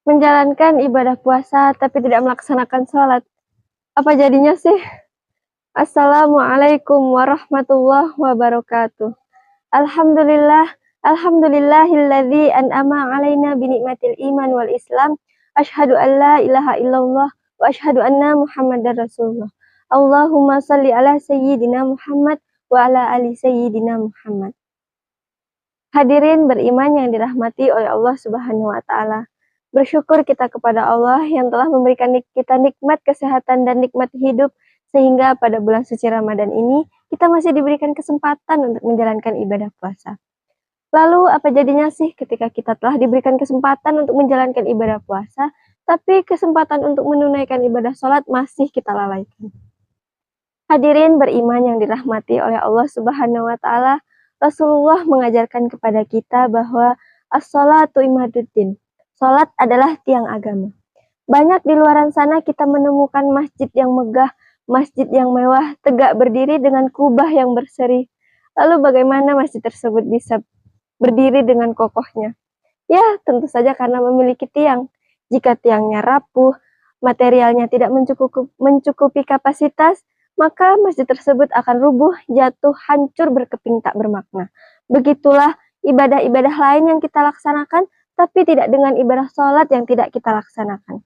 Menjalankan ibadah puasa tapi tidak melaksanakan sholat. Apa jadinya sih? Assalamualaikum warahmatullahi wabarakatuh. Alhamdulillah, alhamdulillahilladzi an'ama alaina binikmatil iman wal islam. Asyhadu an la ilaha illallah wa asyhadu anna Muhammadar Rasulullah. Allahumma salli ala sayyidina Muhammad wa ala ali sayyidina Muhammad. Hadirin beriman yang dirahmati oleh Allah Subhanahu wa taala. Bersyukur kita kepada Allah yang telah memberikan kita nikmat kesehatan dan nikmat hidup sehingga pada bulan suci Ramadan ini kita masih diberikan kesempatan untuk menjalankan ibadah puasa. Lalu apa jadinya sih ketika kita telah diberikan kesempatan untuk menjalankan ibadah puasa, tapi kesempatan untuk menunaikan ibadah sholat masih kita lalaikan? Hadirin beriman yang dirahmati oleh Allah Subhanahu wa taala, Rasulullah mengajarkan kepada kita bahwa as-sholatu imaduddin. Salat adalah tiang agama. Banyak di luaran sana kita menemukan masjid yang megah, masjid yang mewah, tegak berdiri dengan kubah yang berseri. Lalu bagaimana masjid tersebut bisa berdiri dengan kokohnya? Ya, tentu saja karena memiliki tiang. Jika tiangnya rapuh, materialnya tidak mencukupi kapasitas, maka masjid tersebut akan rubuh, jatuh, hancur, berkeping tak bermakna. Begitulah ibadah-ibadah lain yang kita laksanakan, tapi tidak dengan ibadah sholat yang tidak kita laksanakan.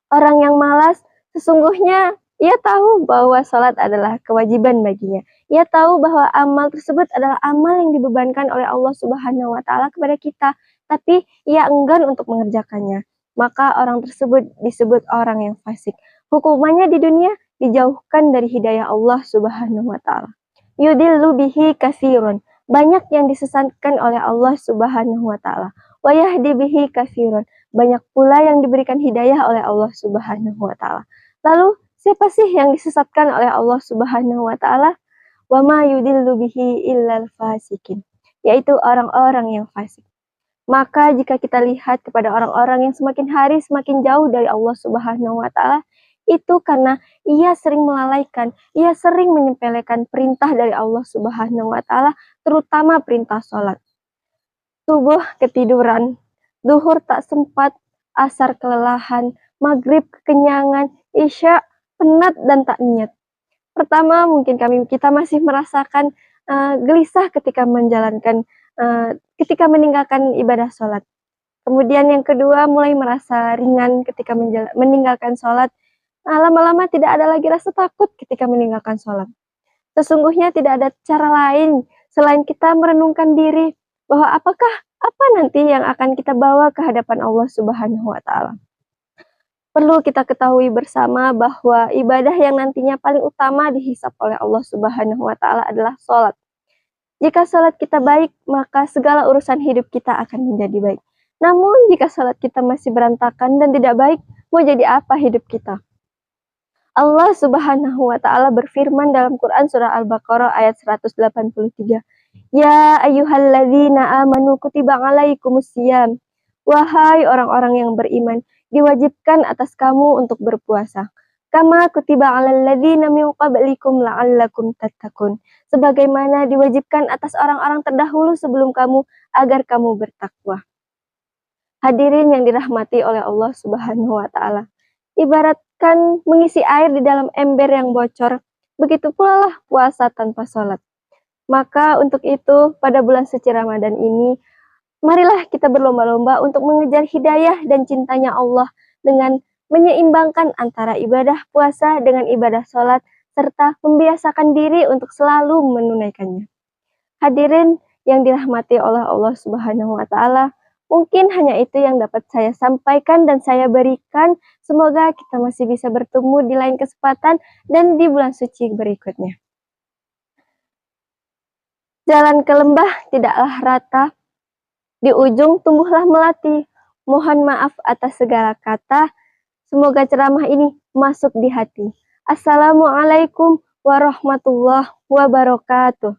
Orang yang malas, sesungguhnya ia tahu bahwa sholat adalah kewajiban baginya. Ia tahu bahwa amal tersebut adalah amal yang dibebankan oleh Allah Subhanahu wa taala kepada kita, tapi ia enggan untuk mengerjakannya. Maka orang tersebut disebut orang yang fasik. Hukumannya di dunia dijauhkan dari hidayah Allah Subhanahu wa taala. Yudillu bihi katsirun. Banyak yang disesatkan oleh Allah Subhanahu wa taala. Wa yahdi bihi katsirun. Banyak pula yang diberikan hidayah oleh Allah Subhanahu wa taala. Lalu siapa sih yang disesatkan oleh Allah Subhanahu wa taala? Wa ma yudillu bihi illal fasikin. Yaitu orang-orang yang fasik. Maka jika kita lihat kepada orang-orang yang semakin hari semakin jauh dari Allah Subhanahu wa taala, itu karena ia sering melalaikan, ia sering menyepelekan perintah dari Allah Subhanahu wa taala, terutama perintah sholat. Subuh ketiduran, zuhur tak sempat, asar kelelahan, maghrib kekenyangan, isya penat dan tak niat. Pertama, mungkin kita masih merasakan gelisah ketika ketika meninggalkan ibadah sholat. Kemudian yang kedua, mulai merasa ringan ketika meninggalkan sholat. Lama-lama tidak ada lagi rasa takut ketika meninggalkan sholat. Sesungguhnya tidak ada cara lain selain kita merenungkan diri bahwa apa nanti yang akan kita bawa ke hadapan Allah Subhanahu wa taala. Perlu kita ketahui bersama bahwa ibadah yang nantinya paling utama dihisap oleh Allah Subhanahu wa taala adalah sholat. Jika sholat kita baik, maka segala urusan hidup kita akan menjadi baik. Namun jika sholat kita masih berantakan dan tidak baik, mau jadi apa hidup kita? Allah Subhanahu wa taala berfirman dalam Quran surah Al-Baqarah ayat 183. Ya ayyuhalladzina amanu kutiba alaikumusiyam. Wahai orang-orang yang beriman, diwajibkan atas kamu untuk berpuasa. Kama kutiba alal ladzina min qablikum la'allakum tattaqun. Sebagaimana diwajibkan atas orang-orang terdahulu sebelum kamu agar kamu bertakwa. Hadirin yang dirahmati oleh Allah Subhanahu wa taala. Ibaratkan mengisi air di dalam ember yang bocor, begitu pula lah puasa tanpa sholat. Maka untuk itu pada bulan suci Ramadan ini, marilah kita berlomba-lomba untuk mengejar hidayah dan cintanya Allah dengan menyeimbangkan antara ibadah puasa dengan ibadah sholat, serta membiasakan diri untuk selalu menunaikannya. Hadirin yang dirahmati oleh Allah Subhanahu wa taala, mungkin hanya itu yang dapat saya sampaikan dan saya berikan. Semoga kita masih bisa bertemu di lain kesempatan dan di bulan suci berikutnya. Jalan ke lembah tidaklah rata, di ujung tumbuhlah melati. Mohon maaf atas segala kata, semoga ceramah ini masuk di hati. Assalamualaikum warahmatullahi wabarakatuh.